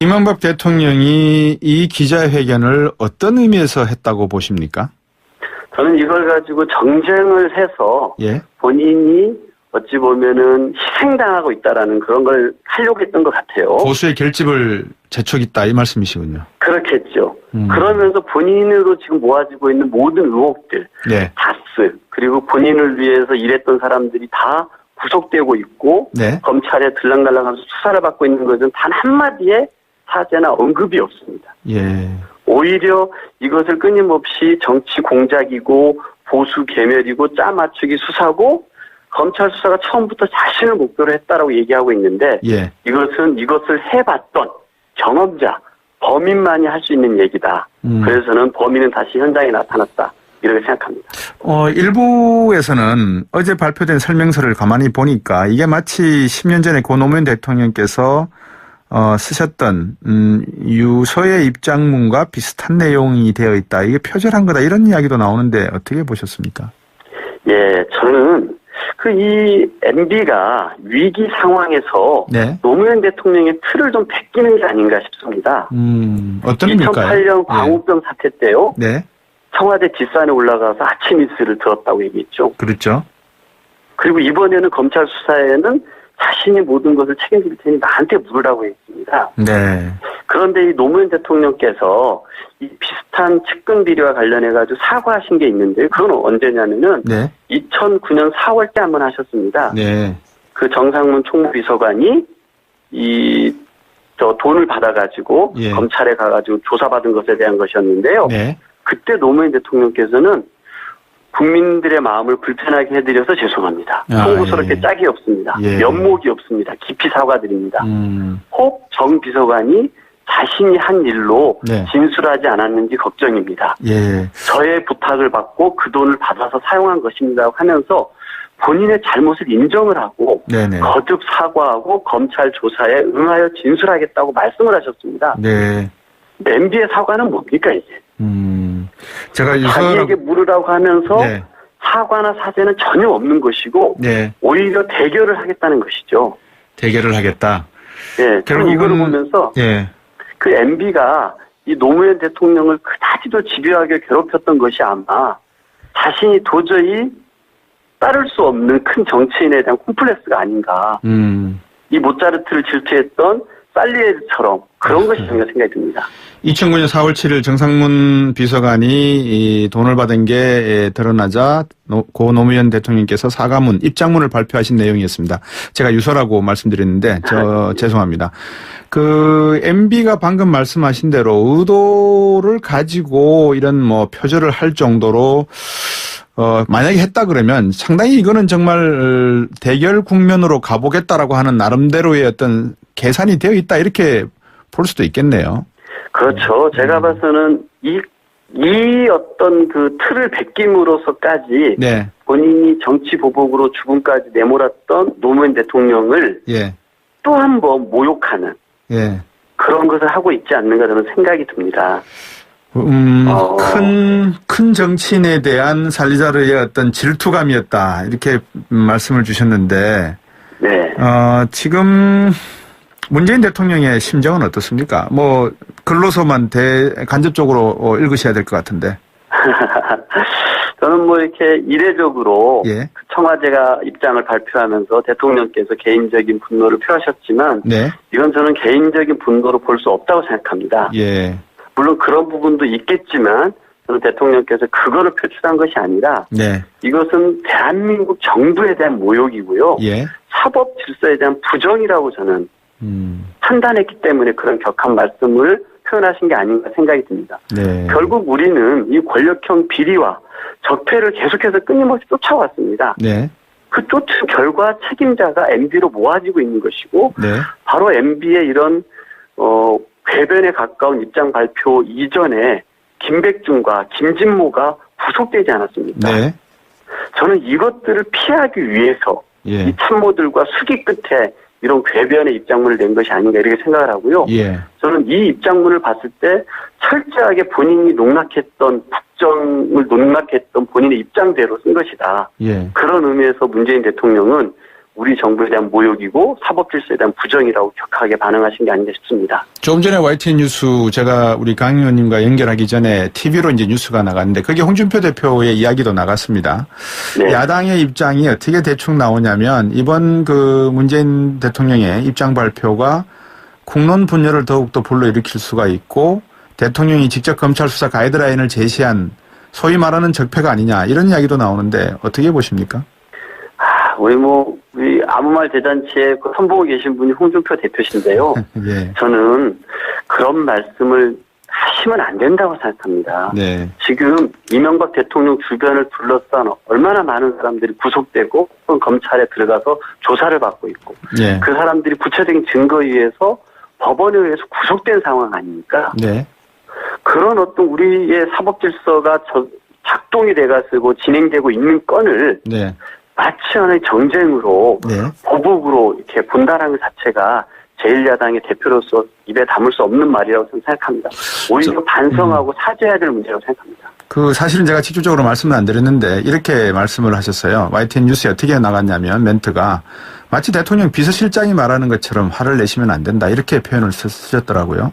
이명박 대통령이 이 기자회견을 어떤 의미에서 했다고 보십니까? 저는 이걸 가지고 정쟁을 해서 예. 본인이 어찌 보면은 희생당하고 있다라는 그런 걸 하려고 했던 것 같아요. 보수의 결집을 재촉했다 이 말씀이시군요. 그렇겠죠. 그러면서 본인으로 지금 모아지고 있는 모든 의혹들, 네. 다스, 그리고 본인을 위해서 일했던 사람들이 다 구속되고 있고 네. 검찰에 들락날락하면서 수사를 받고 있는 것은 단 한마디의 사죄나 언급이 없습니다. 예. 오히려 이것을 끊임없이 정치 공작이고 보수 개멸이고 짜맞추기 수사고 검찰 수사가 처음부터 자신을 목표로 했다라고 얘기하고 있는데 예. 이것을 해봤던 경험자, 범인만이 할 수 있는 얘기다. 그래서 저는 범인은 다시 현장에 나타났다. 이렇게 생각합니다. 일부에서는 어제 발표된 설명서를 가만히 보니까 이게 마치 10년 전에 고 노무현 대통령께서 쓰셨던 유서의 입장문과 비슷한 내용이 되어 있다. 이게 표절한 거다. 이런 이야기도 나오는데 어떻게 보셨습니까? 예, 저는 이 MB가 위기 상황에서 네. 노무현 대통령의 틀을 좀 베끼는 게 아닌가 싶습니다. 어떤 의미일까요? 2008년 광우병 사태 때요. 네. 청와대 뒷산에 올라가서 아침 이슬을 들었다고 얘기했죠. 그렇죠. 그리고 이번에는 검찰 수사에는 자신이 모든 것을 책임질 테니 나한테 물으라고 했습니다. 네. 그런데 이 노무현 대통령께서 이 비슷한 측근 비리와 관련해가지고 사과하신 게 있는데 그건 언제냐면은 네. 2009년 4월 때 한번 하셨습니다. 네. 그 정상문 총무비서관이 돈을 받아가지고 예. 검찰에 가가지고 조사받은 것에 대한 것이었는데요. 네. 그때 노무현 대통령께서는 국민들의 마음을 불편하게 해드려서 죄송합니다. 송구스럽게 예. 짝이 없습니다. 예. 면목이 없습니다. 깊이 사과드립니다. 혹 정 비서관이 자신이 한 일로 네. 진술하지 않았는지 걱정입니다. 예. 저의 부탁을 받고 그 돈을 받아서 사용한 것입니다 하면서 본인의 잘못을 인정을 하고 네네. 거듭 사과하고 검찰 조사에 응하여 진술하겠다고 말씀을 하셨습니다. 네. MB의 사과는 뭡니까 이제? 제가 자기에게 물으라고 하면서 네. 사과나 사죄는 전혀 없는 것이고 네. 오히려 대결을 하겠다는 것이죠. 대결을 하겠다. 예, 결국 이걸 보면서 예. 그 MB가 이 노무현 대통령을 그다지도 집요하게 괴롭혔던 것이 아마 자신이 도저히 따를 수 없는 큰 정치인에 대한 콤플렉스가 아닌가. 이 모차르트를 질투했던 살리에르처럼 그런 것이 저희가 생각이 듭니다. 2009년 4월 7일 정상문 비서관이 이 돈을 받은 게 드러나자 고 노무현 대통령께서 사과문, 입장문을 발표하신 내용이었습니다. 제가 유서라고 말씀드렸는데 죄송합니다. MB가 방금 말씀하신 대로 의도를 가지고 이런 표절을 할 정도로 만약에 했다 그러면 상당히 이거는 정말 대결 국면으로 가보겠다라고 하는 나름대로의 어떤 계산이 되어 있다 이렇게 볼 수도 있겠네요. 그렇죠. 제가 봐서는 이 어떤 그 틀을 베김으로서까지 네. 본인이 정치 보복으로 죽음까지 내몰았던 노무현 대통령을 예. 또 한 번 모욕하는 예. 그런 것을 하고 있지 않는가 저는 생각이 듭니다. 큰 정치인에 대한 살리자르의 어떤 질투감이었다 이렇게 말씀을 주셨는데 네. 지금 문재인 대통령의 심정은 어떻습니까? 글로서만 간접적으로 읽으셔야 될 것 같은데. 저는 이렇게 이례적으로 예. 청와대가 입장을 발표하면서 대통령께서 개인적인 분노를 표하셨지만 네. 이건 저는 개인적인 분노로 볼 수 없다고 생각합니다. 예. 물론 그런 부분도 있겠지만 저는 대통령께서 그거를 표출한 것이 아니라 네. 이것은 대한민국 정부에 대한 모욕이고요. 예. 사법 질서에 대한 부정이라고 저는 판단했기 때문에 그런 격한 말씀을 표현하신 게 아닌가 생각이 듭니다. 네. 결국 우리는 이 권력형 비리와 적폐를 계속해서 끊임없이 쫓아왔습니다. 네. 그 쫓은 결과 책임자가 MB로 모아지고 있는 것이고 네. 바로 MB의 이런 궤변에 가까운 입장 발표 이전에 김백준과 김진모가 구속되지 않았습니까? 네. 저는 이것들을 피하기 위해서 예. 이 참모들과 수기 끝에 이런 궤변의 입장문을 낸 것이 아닌가 이렇게 생각을 하고요. 예. 저는 이 입장문을 봤을 때 철저하게 본인이 농락했던 국정을 농락했던 본인의 입장대로 쓴 것이다. 예. 그런 의미에서 문재인 대통령은 우리 정부에 대한 모욕이고 사법 질서에 대한 부정이라고 격하게 반응하신 게 아닌가 싶습니다. 조금 전에 YTN 뉴스 제가 우리 강 의원님과 연결하기 전에 TV로 이제 뉴스가 나갔는데 그게 홍준표 대표의 이야기도 나갔습니다. 네. 야당의 입장이 어떻게 대충 나오냐면 이번 그 문재인 대통령의 입장 발표가 국론 분열을 더욱더 불러일으킬 수가 있고 대통령이 직접 검찰 수사 가이드라인을 제시한 소위 말하는 적폐가 아니냐 이런 이야기도 나오는데 어떻게 보십니까? 우리 아무 말 대잔치에 선보고 계신 분이 홍준표 대표신데요. 예. 저는 그런 말씀을 하시면 안 된다고 생각합니다. 네. 지금 이명박 대통령 주변을 둘러싼 얼마나 많은 사람들이 구속되고 또는 검찰에 들어가서 조사를 받고 있고 예. 그 사람들이 구체적인 증거에 의해서 법원에 의해서 구속된 상황 아닙니까? 네. 그런 어떤 우리의 사법 질서가 작동이 돼가지고 진행되고 있는 건을 네. 마치 하나의 정쟁으로 네. 보복으로 이렇게 본다라는 것 자체가 제1야당의 대표로서 입에 담을 수 없는 말이라고 저는 생각합니다. 오히려 반성하고 사죄해야 될 문제라고 생각합니다. 그 사실은 제가 직접적으로 말씀을 안 드렸는데 이렇게 말씀을 하셨어요. YTN 뉴스에 어떻게 나갔냐면 멘트가 마치 대통령 비서실장이 말하는 것처럼 화를 내시면 안 된다 이렇게 표현을 쓰셨더라고요.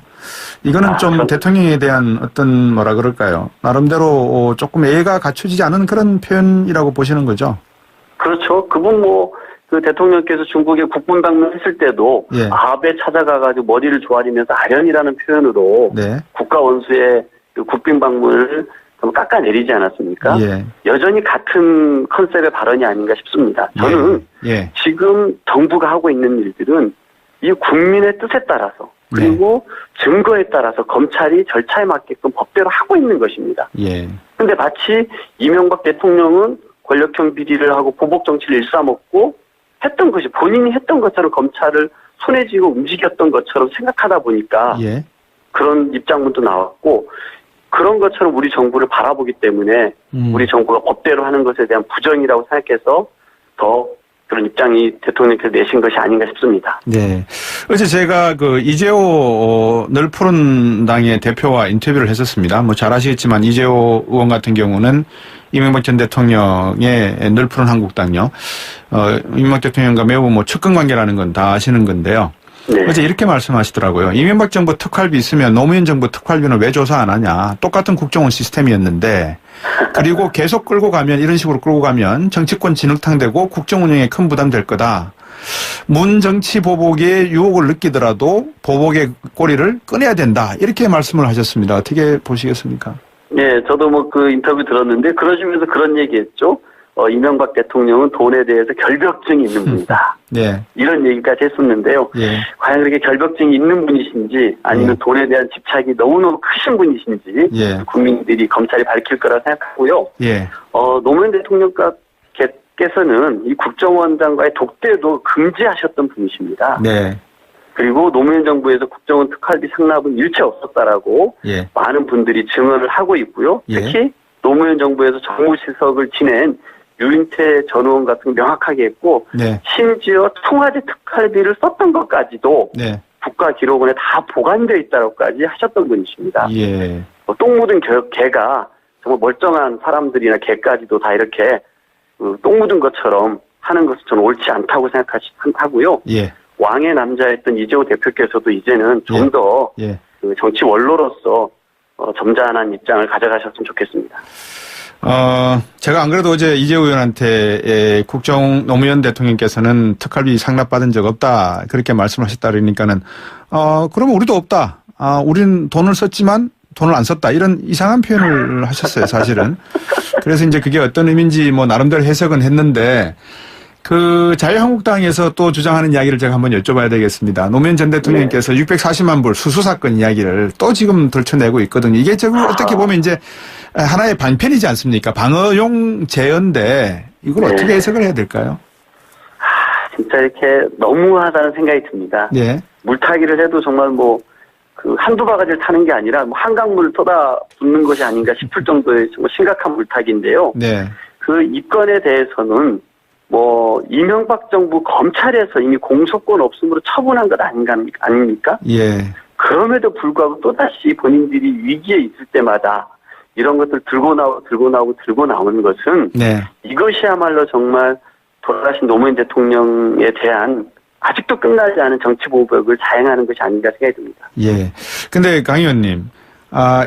이거는 좀 대통령에 대한 어떤 뭐라 그럴까요? 나름대로 조금 예의가 갖춰지지 않은 그런 표현이라고 보시는 거죠? 그렇죠. 그분 그 대통령께서 중국에 국분 방문했을 때도 예. 아베 찾아가가지고 머리를 조아리면서 아련이라는 표현으로 네. 국가 원수의 그 국빈 방문을 좀 깎아내리지 않았습니까? 예. 여전히 같은 컨셉의 발언이 아닌가 싶습니다. 저는 예. 지금 정부가 하고 있는 일들은 이 국민의 뜻에 따라서 그리고 증거에 따라서 검찰이 절차에 맞게끔 법대로 하고 있는 것입니다. 예. 근데 마치 이명박 대통령은 권력형 비리를 하고 보복 정치를 일삼았고 했던 것이 본인이 했던 것처럼 검찰을 손에 쥐고 움직였던 것처럼 생각하다 보니까 예. 그런 입장문도 나왔고 그런 것처럼 우리 정부를 바라보기 때문에 우리 정부가 법대로 하는 것에 대한 부정이라고 생각해서 더 그런 입장이 대통령께서 내신 것이 아닌가 싶습니다. 네. 어제 제가 그 이재호 늘 푸른 당의 대표와 인터뷰를 했었습니다. 뭐 잘 아시겠지만 이재호 의원 같은 경우는 이명박 전 대통령의 늘 푸른 한국당요. 이명박 대통령과 매우 뭐 측근 관계라는 건 다 아시는 건데요. 네. 어제 이렇게 말씀하시더라고요. 이명박 정부 특활비 있으면 노무현 정부 특활비는 왜 조사 안 하냐. 똑같은 국정원 시스템이었는데 그리고 계속 끌고 가면 이런 식으로 끌고 가면 정치권 진흙탕 되고 국정 운영에 큰 부담 될 거다. 문 정치 보복에 유혹을 느끼더라도 보복의 꼬리를 꺼내야 된다. 이렇게 말씀을 하셨습니다. 어떻게 보시겠습니까? 네, 저도 그 인터뷰 들었는데 그러시면서 그런 얘기했죠. 이명박 대통령은 돈에 대해서 결벽증이 있는 분이다. 네. 이런 얘기까지 했었는데요. 예. 과연 그렇게 결벽증이 있는 분이신지 아니면 돈에 대한 집착이 너무너무 크신 분이신지 예. 국민들이 검찰이 밝힐 거라 생각하고요. 예. 노무현 대통령께서는 이 국정원장과의 독대도 금지하셨던 분이십니다. 네. 그리고 노무현 정부에서 국정원 특활비 상납은 일체 없었다라고 예. 많은 분들이 증언을 하고 있고요. 예. 특히 노무현 정부에서 정무수석을 지낸 유인태 전 의원 같은 거 명확하게 했고 네. 심지어 청와대 특활비를 썼던 것까지도 네. 국가기록원에 다 보관되어 있다고까지 하셨던 분이십니다. 예. 똥 묻은 개가 정말 멀쩡한 사람들이나 개까지도 다 이렇게 똥 묻은 것처럼 하는 것은 저는 옳지 않다고 생각하고요. 예. 왕의 남자였던 이재호 대표께서도 이제는 좀 더 예. 정치 원로로서 점잖은 입장을 가져가셨으면 좋겠습니다. 제가 안 그래도 어제 이재호 의원한테 노무현 대통령께서는 특활비 상납받은 적 없다. 그렇게 말씀하셨다 그러니까는, 그러면 우리도 없다. 우리는 돈을 썼지만 돈을 안 썼다. 이런 이상한 표현을 하셨어요, 사실은. 그래서 이제 그게 어떤 의미인지 뭐 나름대로 해석은 했는데, 그 자유한국당에서 또 주장하는 이야기를 제가 한번 여쭤봐야 되겠습니다. 노무현 전 대통령께서 640만 불 수수 사건 이야기를 또 지금 들춰내고 있거든요. 이게 지금 어떻게 보면 이제 하나의 방편이지 않습니까? 방어용 제어인데 이걸 어떻게 해석을 해야 될까요? 진짜 이렇게 너무하다는 생각이 듭니다. 네. 물타기를 해도 정말 한두 바가지를 타는 게 아니라 한강물을 쏟아붓는 것이 아닌가 싶을 정도의 정말 심각한 물타기인데요. 네. 이 건에 대해서는 이명박 정부 검찰에서 이미 공소권 없음으로 처분한 것 아닙니까? 예. 그럼에도 불구하고 또다시 본인들이 위기에 있을 때마다 이런 것들 들고 나오는 것은 네. 이것이야말로 정말 돌아가신 노무현 대통령에 대한 아직도 끝나지 않은 정치 보복을 자행하는 것이 아닌가 생각이 듭니다. 예. 근데 강 의원님,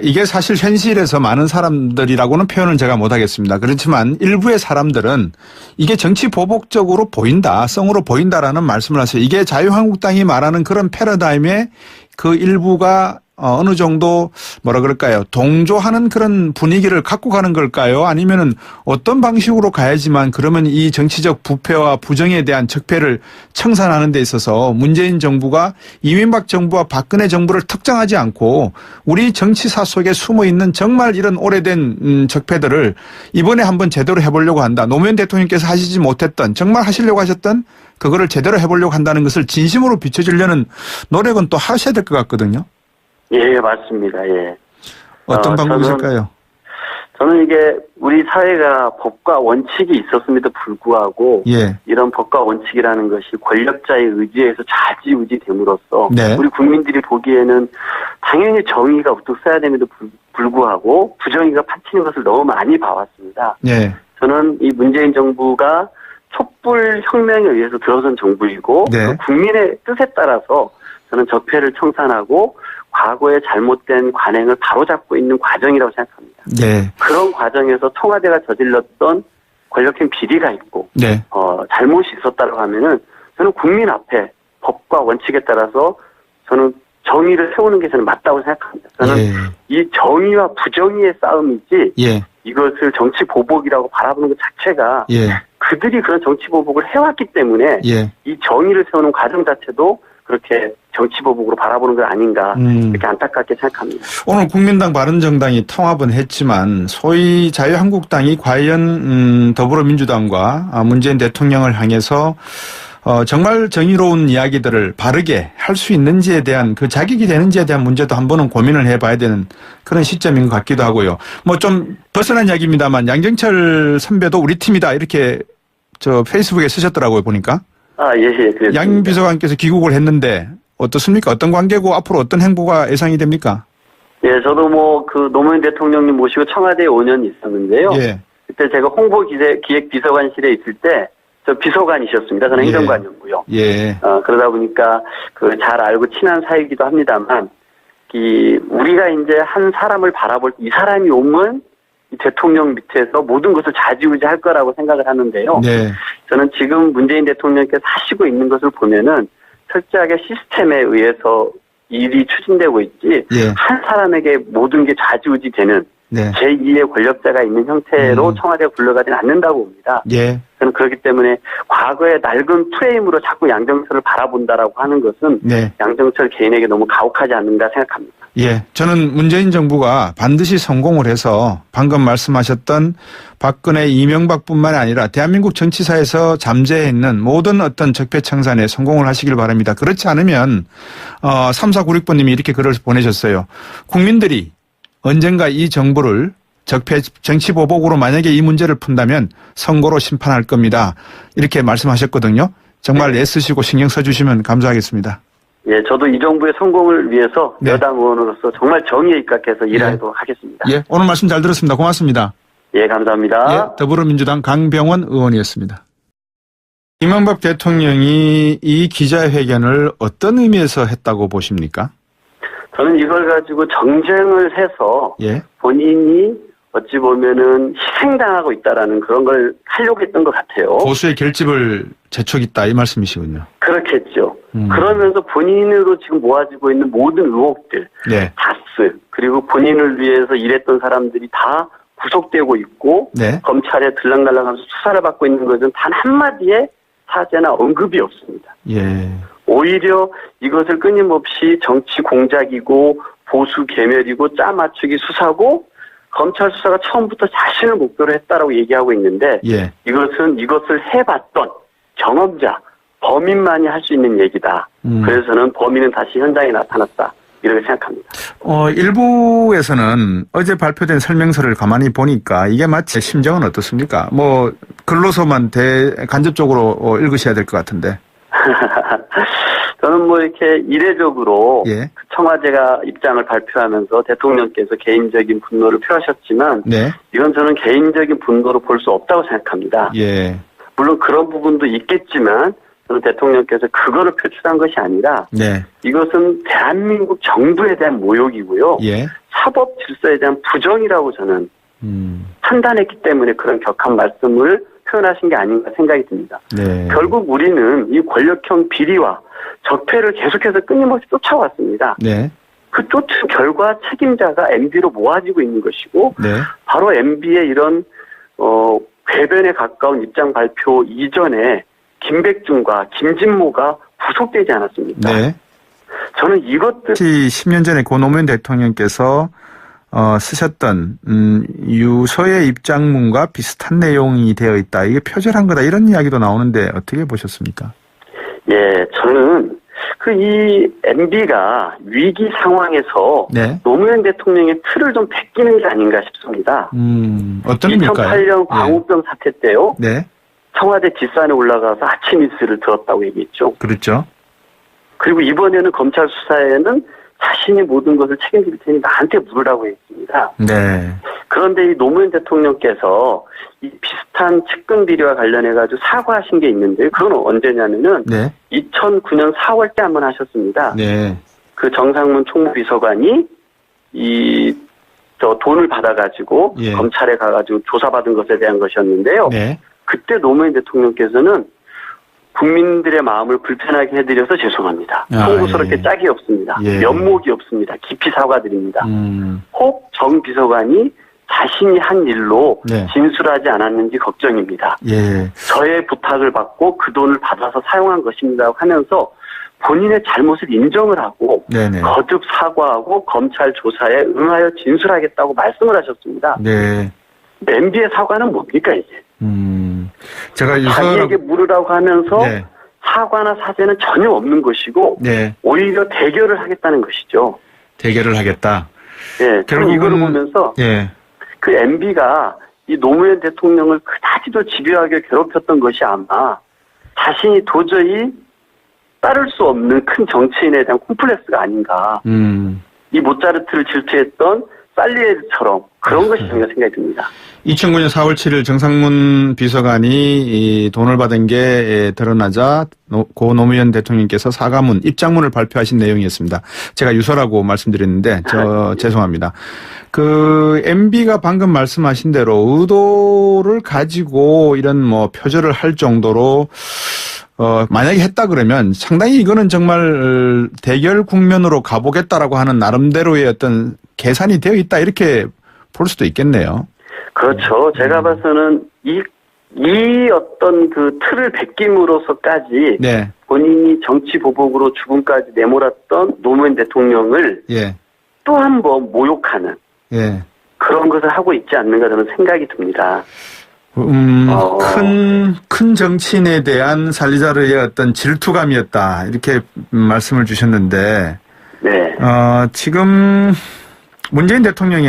이게 사실 현실에서 많은 사람들이라고는 표현을 제가 못하겠습니다. 그렇지만 일부의 사람들은 이게 정치 보복적으로 보인다, 성으로 보인다라는 말씀을 하세요. 이게 자유한국당이 말하는 그런 패러다임의 그 일부가 어느 정도 뭐라 그럴까요? 동조하는 그런 분위기를 갖고 가는 걸까요? 아니면은 어떤 방식으로 가야지만 그러면 이 정치적 부패와 부정에 대한 적폐를 청산하는 데 있어서 문재인 정부가 이명박 정부와 박근혜 정부를 특정하지 않고 우리 정치사 속에 숨어 있는 정말 이런 오래된 적폐들을 이번에 한번 제대로 해보려고 한다. 노무현 대통령께서 하시지 못했던 정말 하시려고 하셨던 그거를 제대로 해보려고 한다는 것을 진심으로 비춰주려는 노력은 또 하셔야 될 것 같거든요. 예, 맞습니다. 예. 어떤 방법이실까요? 저는 이게 우리 사회가 법과 원칙이 있었음에도 불구하고 예. 이런 법과 원칙이라는 것이 권력자의 의지에서 좌지우지 됨으로써 네. 우리 국민들이 보기에는 당연히 정의가 우뚝 서야 됨에도 불구하고 부정의가 판치는 것을 너무 많이 봐왔습니다. 예. 저는 이 문재인 정부가 촛불 혁명에 의해서 들어선 정부이고 네. 그 국민의 뜻에 따라서 저는 적폐를 청산하고 과거의 잘못된 관행을 바로잡고 있는 과정이라고 생각합니다. 네. 그런 과정에서 청와대가 저질렀던 권력형 비리가 있고 네. 잘못이 있었다고 하면은 저는 국민 앞에 법과 원칙에 따라서 저는 정의를 세우는 게 저는 맞다고 생각합니다. 저는 예. 이 정의와 부정의의 싸움이지 예. 이것을 정치 보복이라고 바라보는 것 자체가 예. 그들이 그런 정치 보복을 해왔기 때문에 예. 이 정의를 세우는 과정 자체도 그렇게 정치 보복으로 바라보는 것 아닌가 이렇게 안타깝게 생각합니다. 오늘 국민당 바른정당이 통합은 했지만 소위 자유한국당이 과연 더불어민주당과 문재인 대통령을 향해서 정말 정의로운 이야기들을 바르게 할 수 있는지에 대한 그 자격이 되는지에 대한 문제도 한 번은 고민을 해봐야 되는 그런 시점인 것 같기도 하고요. 뭐 좀 벗어난 이야기입니다만 양정철 선배도 우리 팀이다 이렇게 저 페이스북에 쓰셨더라고요 보니까. 예, 그랬습니다. 양 비서관께서 귀국을 했는데 어떻습니까? 어떤 관계고 앞으로 어떤 행보가 예상이 됩니까? 예, 저도 뭐 그 노무현 대통령님 모시고 청와대에 5년 있었는데요. 예. 그때 제가 기획 비서관실에 있을 때 저 비서관이셨습니다. 저는 예. 행정관이었고요. 예. 그러다 보니까 그 잘 알고 친한 사이이기도 합니다만 우리가 이제 한 사람을 바라볼 때 이 사람이 오면 이 대통령 밑에서 모든 것을 좌지우지할 거라고 생각을 하는데요. 네. 저는 지금 문재인 대통령께서 하시고 있는 것을 보면은 철저하게 시스템에 의해서 일이 추진되고 있지 예. 한 사람에게 모든 게 좌지우지되는 네. 제2의 권력자가 있는 형태로 청와대가 굴러가지는 않는다고 봅니다. 예. 저는 그렇기 때문에 과거의 낡은 프레임으로 자꾸 양정철을 바라본다라고 하는 것은 네. 양정철 개인에게 너무 가혹하지 않는가 생각합니다. 예. 저는 문재인 정부가 반드시 성공을 해서 방금 말씀하셨던 박근혜, 이명박뿐만 아니라 대한민국 정치사에서 잠재해 있는 모든 어떤 적폐 청산에 성공을 하시길 바랍니다. 그렇지 않으면 3496번님이 이렇게 글을 보내셨어요. 국민들이 언젠가 이 정부를 적폐 정치 보복으로 만약에 이 문제를 푼다면 선고로 심판할 겁니다. 이렇게 말씀하셨거든요. 정말 애쓰시고 신경 써주시면 감사하겠습니다. 예, 저도 이 정부의 성공을 위해서 네. 여당 의원으로서 정말 정의에 입각해서 일하도록 하겠습니다. 예, 오늘 말씀 잘 들었습니다. 고맙습니다. 예, 감사합니다. 예, 더불어민주당 강병원 의원이었습니다. 이명박 대통령이 이 기자회견을 어떤 의미에서 했다고 보십니까? 저는 이걸 가지고 정쟁을 해서 예. 본인이 어찌 보면은 희생당하고 있다라는 그런 걸 하려고 했던 것 같아요. 보수의 결집을 재촉했다 이 말씀이시군요. 그렇겠죠. 그러면서 본인으로 지금 모아지고 있는 모든 의혹들, 네. 다스, 그리고 본인을 위해서 일했던 사람들이 다 구속되고 있고 네. 검찰에 들락날락하면서 수사를 받고 있는 것은 단 한마디의 사죄나 언급이 없습니다. 예. 오히려 이것을 끊임없이 정치 공작이고 보수 개멸이고 짜맞추기 수사고 검찰 수사가 처음부터 자신을 목표로 했다라고 얘기하고 있는데 예. 이것을 해봤던 경험자, 범인만이 할 수 있는 얘기다. 그래서 저는 범인은 다시 현장에 나타났다. 이렇게 생각합니다. 일부에서는 어제 발표된 설명서를 가만히 보니까 이게 마치 심정은 어떻습니까? 뭐 글로서만 간접적으로 읽으셔야 될 것 같은데. 저는 뭐 이렇게 이례적으로 예. 청와대가 입장을 발표하면서 대통령께서 개인적인 분노를 표하셨지만 네. 이건 저는 개인적인 분노로 볼 수 없다고 생각합니다. 예. 물론 그런 부분도 있겠지만 저는 대통령께서 그거를 표출한 것이 아니라 네. 이것은 대한민국 정부에 대한 모욕이고요. 예. 사법 질서에 대한 부정이라고 저는 판단했기 때문에 그런 격한 말씀을 표현하신 게 아닌가 생각이 듭니다. 네. 결국 우리는 이 권력형 비리와 적폐를 계속해서 끊임없이 쫓아왔습니다. 네. 그 쫓은 결과 책임자가 MB로 모아지고 있는 것이고 네. 바로 MB의 이런 궤변에 가까운 입장 발표 이전에 김백준과 김진모가 구속되지 않았습니까? 네. 저는 이것들 10년 전에 고 노무현 대통령께서 쓰셨던 유서의 입장문과 비슷한 내용이 되어 있다. 이게 표절한 거다. 이런 이야기도 나오는데 어떻게 보셨습니까? 예, 저는 이 MB가 위기 상황에서 네. 노무현 대통령의 틀을 좀 베끼는 게 아닌가 싶습니다. 어떤 의미일까요? 2008년 광우병 사태 때요. 네. 청와대 뒷산에 올라가서 아침 이슬을 들었다고 얘기했죠. 그렇죠. 그리고 이번에는 검찰 수사에는 자신이 모든 것을 책임질 테니 나한테 물으라고 했습니다. 네. 그런데 이 노무현 대통령께서 이 비슷한 측근 비리와 관련해가지고 사과하신 게 있는데요. 그건 언제냐면은 네. 2009년 4월 때 한번 하셨습니다. 네. 그 정상문 총무비서관이 돈을 받아가지고 예. 검찰에 가가지고 조사받은 것에 대한 것이었는데요. 네. 그때 노무현 대통령께서는 국민들의 마음을 불편하게 해드려서 죄송합니다. 송구스럽게 예. 짝이 없습니다. 예. 면목이 없습니다. 깊이 사과드립니다. 혹 정 비서관이 자신이 한 일로 네. 진술하지 않았는지 걱정입니다. 예. 저의 부탁을 받고 그 돈을 받아서 사용한 것입니다 하면서 본인의 잘못을 인정을 하고 네네. 거듭 사과하고 검찰 조사에 응하여 진술하겠다고 말씀을 하셨습니다. 네. MB의 사과는 뭡니까 이제? 제가 자기에게 물으라고 하면서 네. 사과나 사죄는 전혀 없는 것이고 네. 오히려 대결을 하겠다는 것이죠. 대결을 하겠다. 예, 저는 이거를 보면서 예. 그 MB가 이 노무현 대통령을 그다지도 집요하게 괴롭혔던 것이 아마 자신이 도저히 따를 수 없는 큰 정치인에 대한 콤플렉스가 아닌가. 이 모차르트를 질투했던 살리에르처럼 그런 것이 아닌가 생각이 듭니다. 2009년 4월 7일 정상문 비서관이 이 돈을 받은 게 드러나자 고 노무현 대통령께서 사과문, 입장문을 발표하신 내용이었습니다. 제가 유서라고 말씀드렸는데 죄송합니다. 그 MB가 방금 말씀하신 대로 의도를 가지고 이런 표절을 할 정도로 만약에 했다 그러면 상당히 이거는 정말 대결 국면으로 가보겠다라고 하는 나름대로의 어떤 계산이 되어 있다 이렇게 볼 수도 있겠네요. 그렇죠. 제가 봐서는 이 어떤 그 틀을 베낌으로써까지 네. 본인이 정치 보복으로 죽음까지 내몰았던 노무현 대통령을 예. 또 한 번 모욕하는 예. 그런 것을 하고 있지 않는가 저는 생각이 듭니다. 큰 정치인에 대한 살리자르의 어떤 질투감이었다 이렇게 말씀을 주셨는데 네. 지금 문재인 대통령의